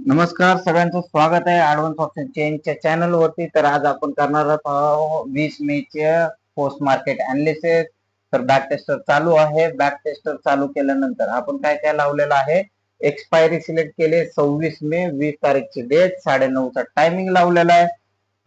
नमस्कार, सगळ्यांचं स्वागत आहे ऍडव्हान्स ऑप्शन चेंजच्या चॅनल वरती. तर आज आपण करणार आहोत 20 मे चे पोस्ट मार्केट अनालिसिस. तर बॅक टेस्टर चालू आहे. बॅक टेस्टर चालू केल्यानंतर आपण काय काय लावलेलं आहे, एक्सपायरी सिलेक्ट केले 26 मे 20 तारीखची डेट, 9:30चा टायमिंग लावलेला आहे.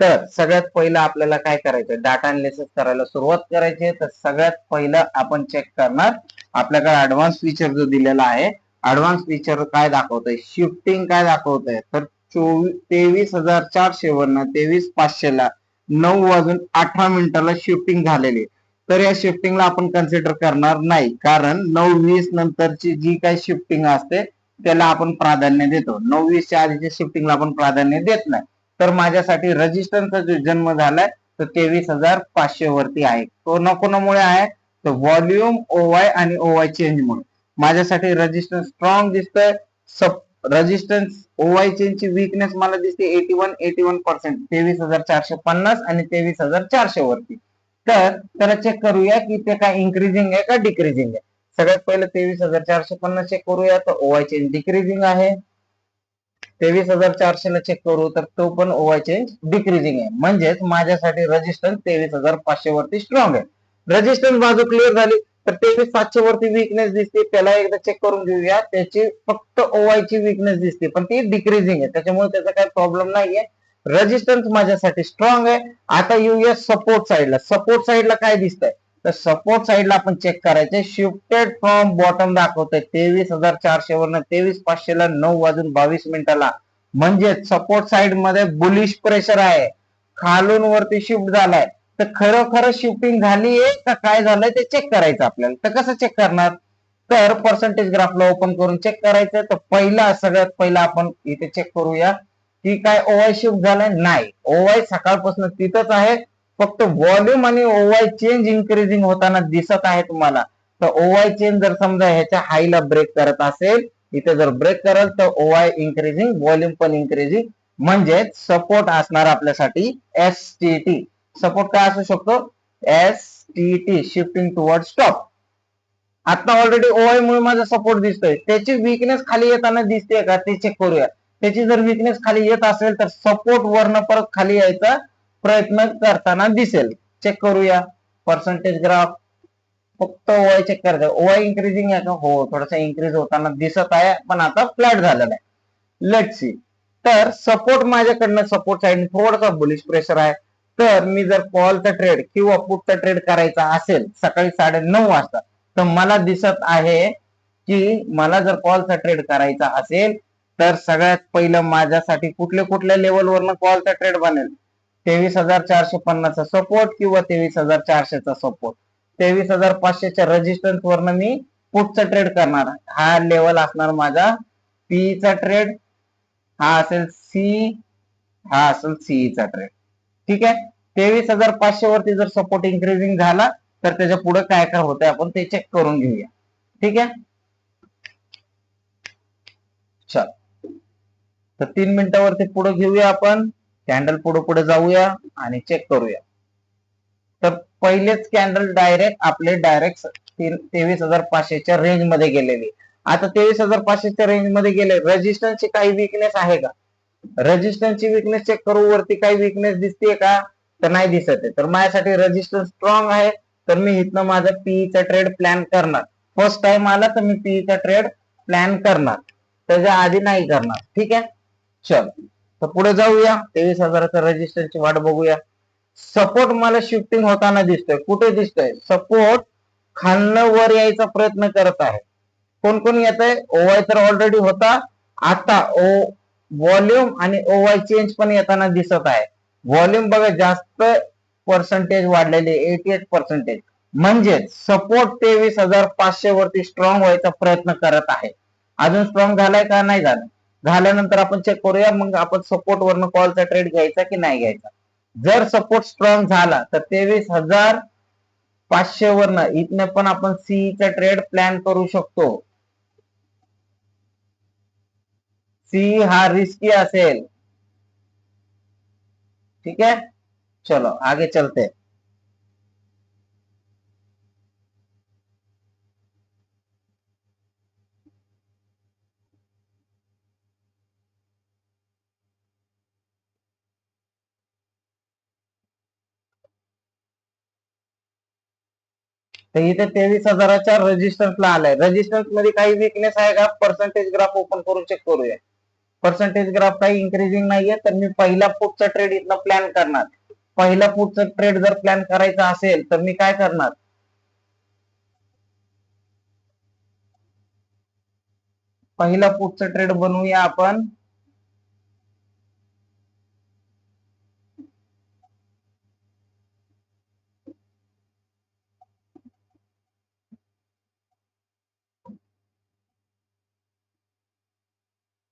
तर सगळ्यात पहिलं आपल्याला काय करायचं, डाटा अनालिसिस करायला सुरुवात करायची. तर सगळ्यात पहिलं आपण चेक करणार, आपल्याकडे ऍडव्हान्स फीचर जो दिलेला आहे, ऍडव्हान्स फीचर काय दाखवतंय, शिफ्टिंग काय दाखवतंय. तर 23,400 वरनं 23,500 ला 9:18 शिफ्टिंग झालेली. तर या शिफ्टिंगला आपण कन्सिडर करणार नाही, कारण 9:20 नंतरची जी काही शिफ्टिंग असते त्याला आपण प्राधान्य देतो. 9:20च्या आधीच्या शिफ्टिंगला आपण प्राधान्य देत नाही. तर माझ्यासाठी रेजिस्टन्सचा जो जन्म झालाय तो 23,500 वरती आहे. तो कोणामुळे आहे, तर व्हॉल्यूम, ओवाय आणि ओवाय चेंज म्हणून माझ्यासाठी रेजिस्टन्स स्ट्रॉंग दिसतोय. रेजिस्टन्स ओवाय चेंजची वीकनेस मला दिसते 81% 23,450 आणि 23,400 वरती. तर त्याला चेक करूया की ते काय इन्क्रीजिंग आहे का डिक्रीजिंग आहे. सगळ्यात पहिले 23,450 चेक करूया, तर ओवाय चेंज डिक्रीजिंग आहे. 23,400 ला चेक करू, तर तो पण ओवाय चेंज डिक्रीजिंग आहे. म्हणजेच माझ्यासाठी रेजिस्टन्स 23,500 वरती स्ट्रॉंग आहे. रेजिस्टन्स बाजू क्लिअर झाली. तर 23,700 वरती वीकनेस दिसते, त्याला एकदा चेक करून घेऊया. त्याची फक्त ओवाय ची वीकनेस दिसते, पण ती डिक्रीजिंग आहे, त्याच्यामुळे त्याचा काही प्रॉब्लेम नाहीये. रेजिस्टन्स माझ्यासाठी स्ट्रॉंग आहे. आता येऊया सपोर्ट साईडला. सपोर्ट साईडला काय दिसतंय, तर सपोर्ट साईडला आपण चेक करायचे. शिफ्टेड फ्रॉम बॉटम दाखवतोय 23,400 वरनं 23,500 ला 9:22 म्हणजे सपोर्ट साईड मध्ये बुलिश प्रेशर आहे, खालून वरती शिफ्ट झालाय. तर खरोखर शिफ्टिंग झालीये का काय झालंय ते चेक करायचं आपल्याला. तर कसं चेक करणार, तर पर्सेंटेज ग्राफला ओपन करून चेक करायचं. तर पहिला सगळ्यात पहिला आपण इथे चेक करूया की काय ओवाय शिफ्ट झालाय. नाही, ओवाय सकाळपासून तिथंच आहे, फक्त व्हॉल्यूम आणि ओवाय चेंज इन्क्रीजिंग होताना दिसत आहे तुम्हाला. तर ओवाय चेंज जर समजा ह्याच्या हाईला ब्रेक करत असेल, इथे जर ब्रेक करेल तर ओवाय इन्क्रीजिंग, व्हॉल्यूम पण इन्क्रीजिंग, म्हणजे सपोर्ट असणार आपल्यासाठी STT. सपोर्ट काय असू शकतो, STT शिफ्टिंग टुवर्ड स्टॉप. आता ऑलरेडी ओआय मुळे माझा सपोर्ट दिसतोय, त्याची वीकनेस खाली येताना दिसते का ते चेक करूया. त्याची जर वीकनेस खाली येत असेल तर सपोर्ट वरनं परत खाली यायचा प्रयत्न करताना दिसेल. चेक करूया पर्सेंटेज ग्राफ. फक्त ओआय चेक करायचं. ओआय इन्क्रीजिंग आहे का, हो थोडासा इन्क्रीज होताना दिसत आहे, पण आता फ्लॅट झालेला आहे. Let's see. तर सपोर्ट माझ्याकडनं सपोर्ट साइड थोडासा बुलिश प्रेशर आहे. तर मी जर कॉलचा ट्रेड किंवा पुटचा ट्रेड करायचा असेल सकाळी 9:30 वाजता, तर मला दिसत आहे की मला जर कॉलचा ट्रेड करायचा असेल तर सगळ्यात पहिलं माझ्यासाठी कुठल्या कुठल्या लेवलवरनं कॉलचा ट्रेड बनेल, 23,450 चा सपोर्ट किंवा 23,400 चा सपोर्ट. 23,500च्या रेजिस्टन्स वरनं मी पुटचा ट्रेड करणार. हा लेवल असणार माझा पी चा ट्रेड, हा असेल सी, हा असेल सीई चा ट्रेड. ठीक आहे. 23,500 वरती जर सपोर्ट इन्क्रीजिंग झाला तर त्याच्या पुढे काय काय होतंय आपण ते चेक करून घेऊया. ठीक आहे, चल. तर 3 मिनिटावरती पुढे घेऊया आपण, कॅन्डल पुढे पुढे जाऊया आणि चेक करूया. तर पहिलेच कॅन्डल डायरेक्ट 23,500च्या रेंज मध्ये गेलेली. आता 23,500च्या रेंज मध्ये गेले, रेजिस्टन्सची काही वीकनेस आहे का, रेजिस्टन्सची वीकनेस चेक करू. वरती काही वीकनेस दिसते का, तर नाही दिसत आहे. तर माझ्यासाठी रेजिस्टन्स स्ट्रॉंग आहे, तर मी इथनं माझा पीईचा ट्रेड प्लॅन करणार. फर्स्ट टाइम आला तर मी पीईचा ट्रेड प्लॅन करणार, त्याच्या आधी नाही करणार. ठीक आहे, चल. तर पुढे जाऊया, 23,000चा रेजिस्टन्सची वाट बघूया. सपोर्ट मला शिफ्टिंग होताना दिसतोय. कुठे दिसतोय, सपोर्ट खालनं वर यायचा प्रयत्न करत आहे. कोण कोण येत आहे, ओवाय तर ऑलरेडी होता, आता व्हॉल्यूम आणि ओवाय चेंज पण येताना दिसत आहे. व्हॉल्यूम बघा जास्त पर्सेंटेज वाढलेली 88%, म्हणजे सपोर्ट 23,500 वरती स्ट्रॉंग व्हायचा प्रयत्न करत आहे. अजून स्ट्रॉंग झालाय का, नाही झालं. झाल्यानंतर आपण चेक करूया मग आपण सपोर्ट वरनं कॉलचा ट्रेड घ्यायचा की नाही घ्यायचा. जर सपोर्ट स्ट्रॉंग झाला तर 23,500 वरनं इथनं पण आपण सीईचा ट्रेड प्लॅन करू शकतो. सी हा रिस्की असेल. ठीक है, चलो आगे चलते. तर इथे 23,000च्या रेजिस्टन्सला आलाय. रेजिस्टन्स मध्ये काही विकनेस आहे का? पर्सेंटेज ग्राफ ओपन करून चेक करूया. पर्सेंटेज ग्राफ काही इन्क्रीजिंग नाहीये, तर मी पहिला पुटचा ट्रेड इथनं प्लॅन करणार. पहिला पुटचा ट्रेड जर प्लॅन करायचा असेल तर मी काय करणार? पहिला पुटचा ट्रेड बनवूया आपण.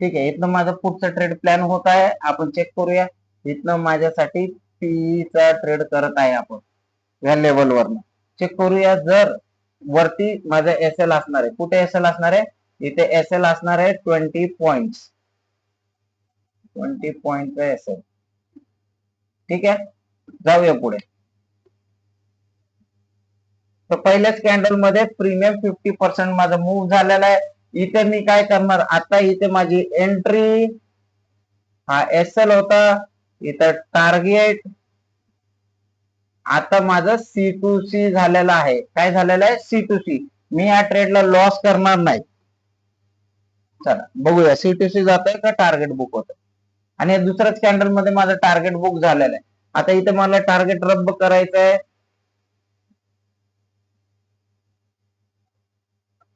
ठीक आहे, इथनं माझा पुढचा ट्रेड प्लॅन होत आहे. आपण चेक करूया. इथनं माझ्यासाठी पी चा ट्रेड करत आहे आपण या लेवलवरनं. चेक करूया. जर वरती माझा एस एल असणार आहे. कुठे एस एल असणार आहे? इथे एस एल असणार आहे 20 पॉइंट. 20 पॉइंटचा S L. ठीक आहे, जाऊया पुढे. तर पहिल्याच कॅन्डल मध्ये प्रीमियम 50% माझा मूव्ह झालेला आहे. इथे मी काय करणार? आता इथे माझी एंट्री, हा एस एल होता, इथं टार्गेट. आता माझं सी टू सी झालेलं आहे. काय झालेलं आहे? C to C. मी या ट्रेडला लॉस करणार नाही. चला बघूया सी टू सी जात आहे का टार्गेट बुक होत. आणि दुसऱ्याच कॅन्डल मध्ये माझं टार्गेट बुक झालेलं आहे. आता इथे मला टार्गेट रद्द करायचं आहे.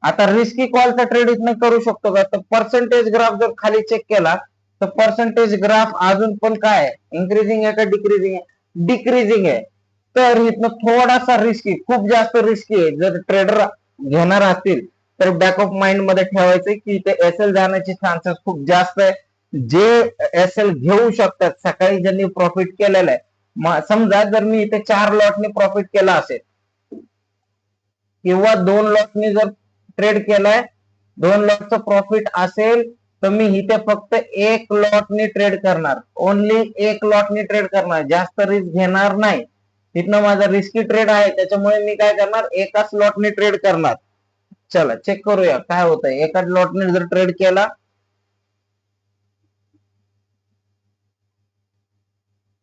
आता रिस्की कॉलचा ट्रेड इथनं करू शकतो का? तर पर्सेंटेज ग्राफ जर खाली चेक केला तर पर्सेंटेज ग्राफ अजून पण काय इन्क्रीजिंग आहे का डिक्रीजिंग आहे? डिक्रीजिंग आहे. तर इथनं थोडासा रिस्की, खूप जास्त रिस्की आहे. जर ट्रेडर घेणार असतील तर बॅक ऑफ माइंड मध्ये ठेवायचं की इथे एस एल जाण्याचे चान्सेस खूप जास्त आहे. जे एस एल घेऊ शकतात, सकाळी ज्यांनी प्रॉफिट केलेलं आहे, समजा जर मी इथे 4 लॉटने प्रॉफिट केला असेल किंवा 2 लॉटने जर ट्रेड केलाय, 2 लॉटचं प्रॉफिट असेल तर मी इथे फक्त 1 लॉटने ट्रेड करणार. ओनली 1 लॉटने ट्रेड करणार, जास्त रिस्क घेणार नाही. तिथनं माझा रिस्की ट्रेड आहे, त्याच्यामुळे मी काय करणार? एकाच लॉटने ट्रेड करणार. चला चेक करूया काय होतंय. एकाच लॉटने जर ट्रेड केला,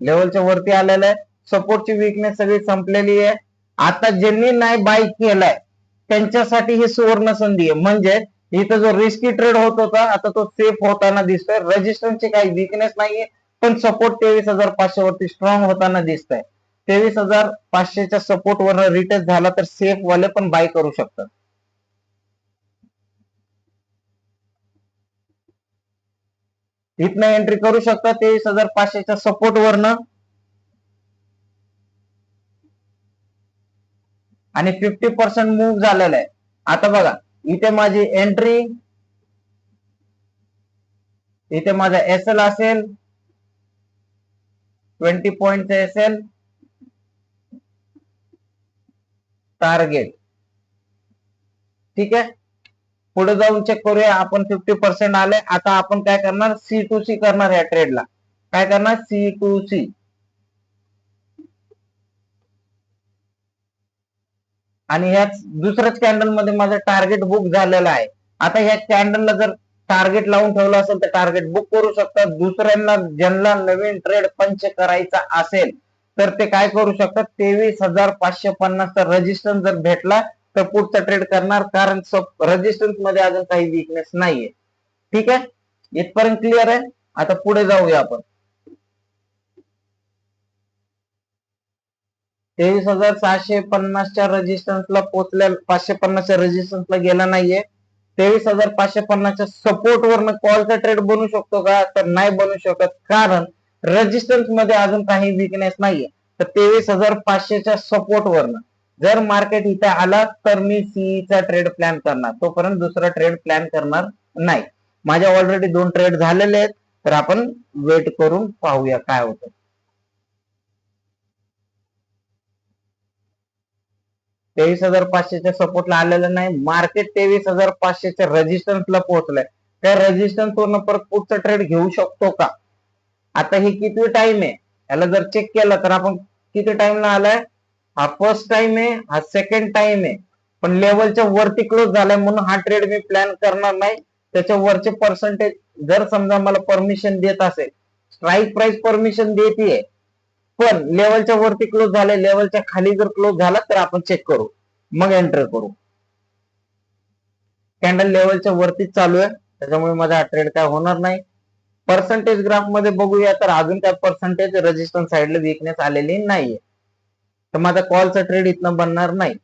लेवलच्या वरती आलेलं आहे. सपोर्टची वीकनेस सगळी संपलेली आहे. आता ज्यांनी नाही बाय केलाय त्यांच्यासाठी ही सुवर्ण संधी आहे. म्हणजे इथं जो रिस्की ट्रेड होत होता आता तो सेफ होताना दिसतोय. रेजिस्टन्सची काही वीकनेस नाहीये, पण सपोर्ट 23,500 वरती स्ट्रॉंग होताना दिसतंय. 23,500च्या सपोर्ट वर रिटेस्ट झाला तर सेफ वाले पण बाय करू शकतात. इथनं एंट्री करू शकता 23,500च्या सपोर्ट वरनं. आणि 50% मूव्ह झालेला आहे. आता बघा इथे माझी एंट्री, इथे माझा एस एल असेल 20 पॉइंटचा एस एल, टार्गेट. ठीक आहे, पुढे जाऊन चेक करूया आपण. 50% आले. आता आपण काय करणार? सी टू सी करणार. या ट्रेडला काय करणार? C to C. आणि ह्याच दुसऱ्याच कॅन्डल मध्ये माझं टार्गेट बुक झालेलं आहे. आता ह्या कॅन्डलला जर टार्गेट लावून ठेवलं असेल तर टार्गेट बुक करू शकतात. दुसऱ्यांना ज्यांना नवीन ट्रेड पंच करायचा असेल तर ते काय करू शकतात? 23,550चा रेजिस्टन्स जर भेटला तर पुढचा ट्रेड करणार, कारण रेजिस्टन्स मध्ये अजून काही वीकनेस नाहीये. ठीक आहे, इथपर्यंत क्लिअर आहे. आता पुढे जाऊया आपण. 23,750च्या रेजिस्टन्सला पोहोचल्या, 550च्या रेजिस्टन्सला गेला नाहीये. 23,550च्या सपोर्ट वरनं कॉलचा ट्रेड बनू शकतो का? तर नाही बनू शकत, कारण रेजिस्टन्स मध्ये अजून काही वीकनेस नाहीये. तर 23,500च्या सपोर्ट वरनं जर मार्केट इथे आला तर मी सीईचा ट्रेड प्लॅन करणार. तोपर्यंत दुसरा ट्रेड प्लॅन करणार नाही. माझ्या ऑलरेडी 2 ट्रेड झालेले आहेत, तर आपण वेट करून पाहूया काय होतं. 23,500च्या सपोर्टला आलेलं नाही. मार्केट 23,500च्या रेजिस्टन्सला पोहोचलंय. त्या रेजिस्टन्स वरनं परत पुढचा ट्रेड घेऊ शकतो का? आता ही किती टाइम आहे याला जर चेक केला तर आपण किती टाइमला आलाय? हा फर्स्ट टाइम आहे, हा सेकंड टाइम आहे. पण लेवलच्या वरती क्लोज झालाय म्हणून हा ट्रेड मी प्लॅन करणार नाही. त्याच्या वरचे पर्सेंटेज जर समजा मला परमिशन देत असेल, स्ट्राईक प्राइस परमिशन देते, पण लेवलच्या वरती क्लोज झाले, लेवलच्या खाली जर क्लोज झाला तर आपण चेक करू. मग एंटर करू. कॅन्डल लेवलच्या वरतीच चालू आहे, त्याच्यामुळे माझा ट्रेड काय होणार नाही. पर्सेंटेज ग्राफ मध्ये बघूया तर अजून काय पर्सेंटेज रेजिस्टन्स साईडला वीकनेस आलेली नाहीये, तर माझा कॉलचा ट्रेड इथनं बनणार नाही.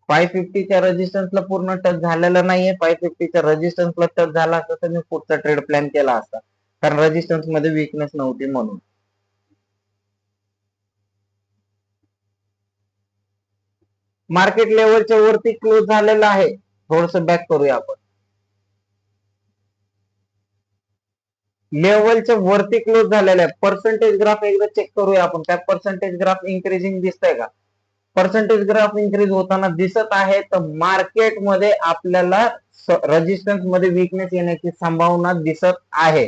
550च्या रेजिस्टन्सला पूर्ण टच झालेला नाहीये. 550च्या रेजिस्टन्सला टच झाला असता तर मी पुढचा ट्रेड प्लॅन केला असता, कारण रेजिस्टन्स मध्ये वीकनेस नव्हती म्हणून. मार्केट लेवलच्या वरती क्लोज झालेला आहे. थोडस बॅक करूया आपण. लेवलच्या वरती क्लोज झालेला आहे. पर्सेंटेज ग्राफ एकदा चेक करूया आपण. काय पर्सेंटेज ग्राफ इन्क्रीजिंग दिसतंय का? पर्सेंटेज ग्राफ इन्क्रीज होताना दिसत आहे. तर मार्केटमध्ये आपल्याला रेजिस्टन्स मध्ये वीकनेस येण्याची संभावना दिसत आहे.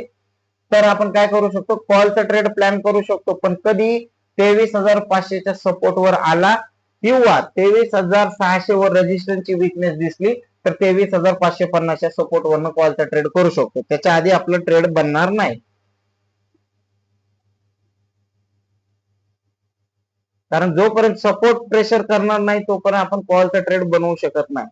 तर आपण काय करू शकतो, कॉलचा ट्रेड प्लॅन करू शकतो, पण कधी 23,500च्या सपोर्ट वर आला किंवा 23,600 वर रेजिस्टन्सची वीकनेस दिसली तर 23,550च्या सपोर्ट वरनं कॉलचा ट्रेड करू शकतो. त्याच्या आधी आपलं ट्रेड बनणार नाही, कारण जोपर्यंत सपोर्ट प्रेशर करणार नाही तोपर्यंत आपण कॉलचा ट्रेड बनवू शकत नाही.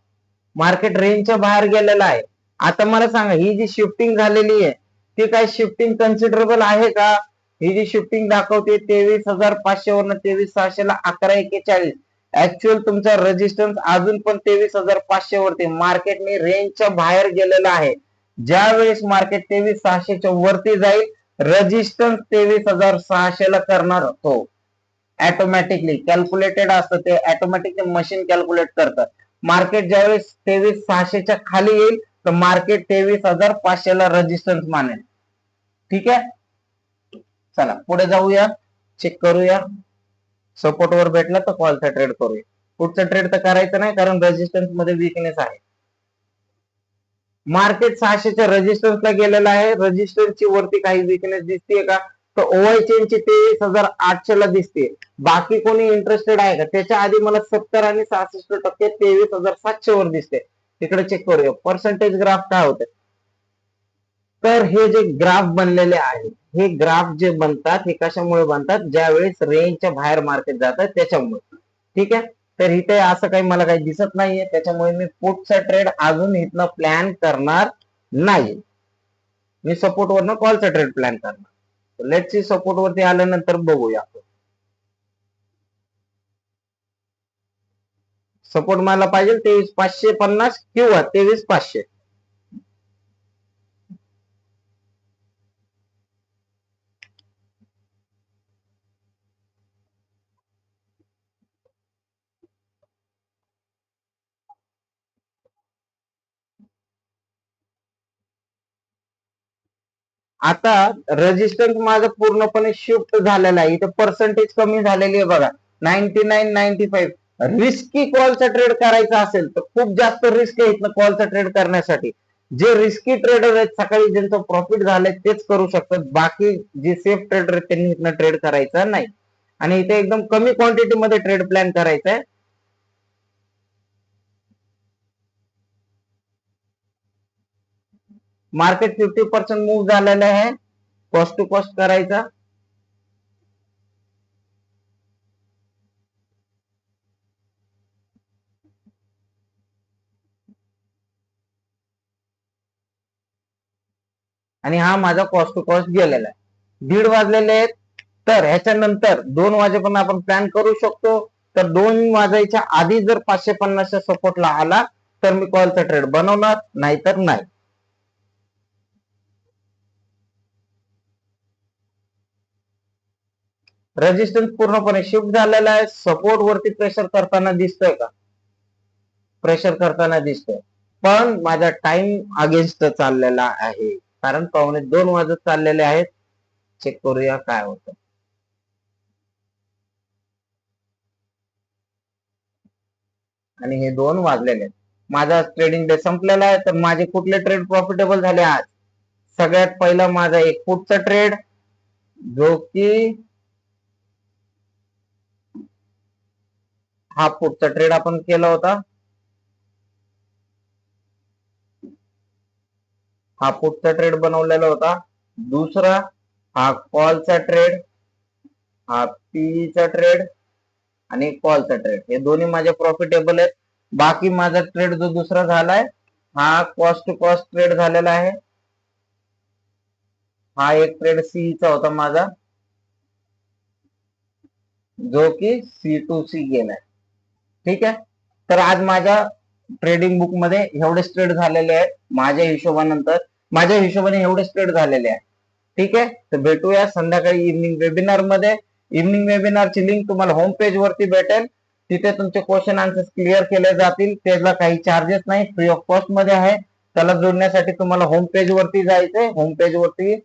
मार्केट रेंजच्या बाहेर गेलेला आहे. आता मला सांगा, ही जी शिफ्टिंग झालेली आहे ती काय शिफ्टिंग कन्सिडरेबल आहे का? ही जी शिफ्टिंग दाखवते 23,500 वरनं 23,600 ला 11.41, ऍक्च्युअल तुमचा रेजिस्टन्स अजून पण 23,500 वरती मार्केटने रेंजच्या बाहेर गेलेला आहे. ज्या वेळेस मार्केट 23,600च्या वरती जाईल, रेजिस्टन्स 23,600 ला करणार तो. ऑटोमॅटिकली कॅल्क्युलेटेड असतं ते, ऑटोमॅटिकली मशीन कॅल्क्युलेट करतात. मार्केट ज्यावेळेस 23,600च्या खाली येईल तर मार्केट 23,500 ला रेजिस्टन्स मानेल. ठीक आहे, चला पुढे जाऊया, चेक करूया. सपोर्ट वर भेटला तर कॉलचा ट्रेड करूया. पुढचा ट्रेड तर करायचं नाही, कारण रेजिस्टन्स मध्ये वीकनेस आहे. मार्केट 600च्या रेजिस्टन्सला गेलेला आहे. रेजिस्टन्सची वरती काही वीकनेस दिसतेय का? तर ओआय चेनची 23,800 ला दिसते. बाकी कोणी इंटरेस्टेड आहे का? त्याच्या आधी मला 70 आणि 66% 23,700 वर दिसते. तिकडे चेक करूया पर्सेंटेज ग्राफ काय होते. तर हे जे ग्राफ बनलेले आहेत, हे ग्राफ जे बनतात हे कशामुळे बनतात, ज्यावेळेस रेंजच्या बाहेर मार्केट जातात त्याच्यामुळे. ठीक आहे, तर इथे असं काही मला काही दिसत नाहीये, त्याच्यामुळे मी पुटचा ट्रेड अजून इथनं प्लॅन करणार नाही. मी सपोर्ट वरनं कॉलचा ट्रेड प्लॅन करणार. लेट्स सी सपोर्ट वरती आल्यानंतर बघूया. सपोर्ट मला पाहिजे 23,550 किंवा 23,500. आता रेजिस्टन्स माझं पूर्णपणे शिफ्ट झालेला आहे. इथे पर्सेंटेज कमी झालेली आहे बघा, 99, 95. रिस्की कॉलचा ट्रेड करायचा असेल तर खूप जास्त रिस्क आहे इथनं कॉलचा ट्रेड करण्यासाठी. जे रिस्की ट्रेडर आहेत, सकाळी ज्यांचं प्रॉफिट झालंय तेच करू शकतात. बाकी जे सेफ ट्रेडर आहेत त्यांनी इथनं ट्रेड करायचा नाही. आणि इथे एकदम कमी क्वांटिटी मध्ये ट्रेड प्लॅन करायचा आहे. मार्केट 50% मूव्ह झालेलं आहे. कॉस्ट टू कॉस्ट करायचा. आणि हा माझा कॉस्ट टू कॉस्ट गेलेला आहे. 1:30 वाजलेले आहेत, तर ह्याच्यानंतर 2 वाजेपर्यंत आपण प्लॅन करू शकतो. तर 2 वाजायच्या आधी जर 550च्या सपोर्टला आला तर मी कॉलचा ट्रेड बनवणार, नाहीतर नाही. रेजिस्टन्स पूर्णपणे शिफ्ट झालेला आहे. सपोर्ट वरती प्रेशर करताना दिसतोय का? प्रेशर करताना दिसतोय, पण माझा टाइम अगेन्स्ट चाललेला आहे, कारण 1:15 वाजत चाललेले आहेत. चेक करूया काय होतं. आणि हे 2 वाजलेले आहेत. माझा ट्रेडिंग डे संपलेला आहे. तर माझे कुठले ट्रेड प्रॉफिटेबल झाले आज? सगळ्यात पहिला माझा एक पुटचा ट्रेड, जो की हा पुटचा ट्रेड आपण केला होता. हा पुटचा ट्रेड बनवलेला होता. दुसरा हा कॉलचा ट्रेड, हा पीचा ट्रेड आणि कॉलचा ट्रेड, हे दोन्ही माझे प्रॉफिटेबल आहेत. बाकी माझा ट्रेड जो दुसरा झालाय हा कॉस्ट टू कॉस्ट ट्रेड झालेला आहे. हा एक ट्रेड चा होता माझा, जो की C2C गेलाय. ठीक आहे. तर आज माझ्या ट्रेडिंग बुक मध्ये एवढेच ट्रेड झालेले आहेत. माझ्या हिशोबाने एवढेच ट्रेड झालेले आहेत. ठीक आहे. तर भेटूया संध्याकाळी इव्हनिंग वेबिनार मध्ये. इव्हनिंग वेबिनारची लिंक तुम्हाला होम पेज वरती भेटेल. तिथे तुमचे क्वेश्चन आन्सर्स क्लिअर केले जातील. त्याला काही चार्जेस नाही, फ्री ऑफ कॉस्ट मध्ये आहे. त्याला जोडण्यासाठी तुम्हाला होम पेज वरती जायचंय. होम पेज वरती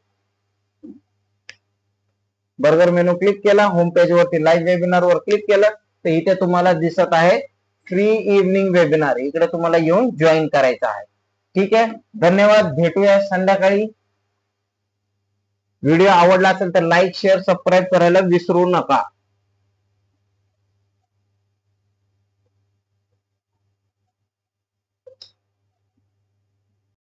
बर्गर मेनू क्लिक केला, होम पेज वरती लाईव्ह वेबिनार वर क्लिक केलं तर इथे तुम्हाला दिसत आहे फ्री इव्हनिंग वेबिनार. इकडे तुम्हाला येऊन जॉईन करायचं आहे. ठीक आहे. धन्यवाद. भेटूया संध्याकाळी. व्हिडिओ आवडला असेल तर लाईक शेअर सबस्क्राईब करायला विसरू नका.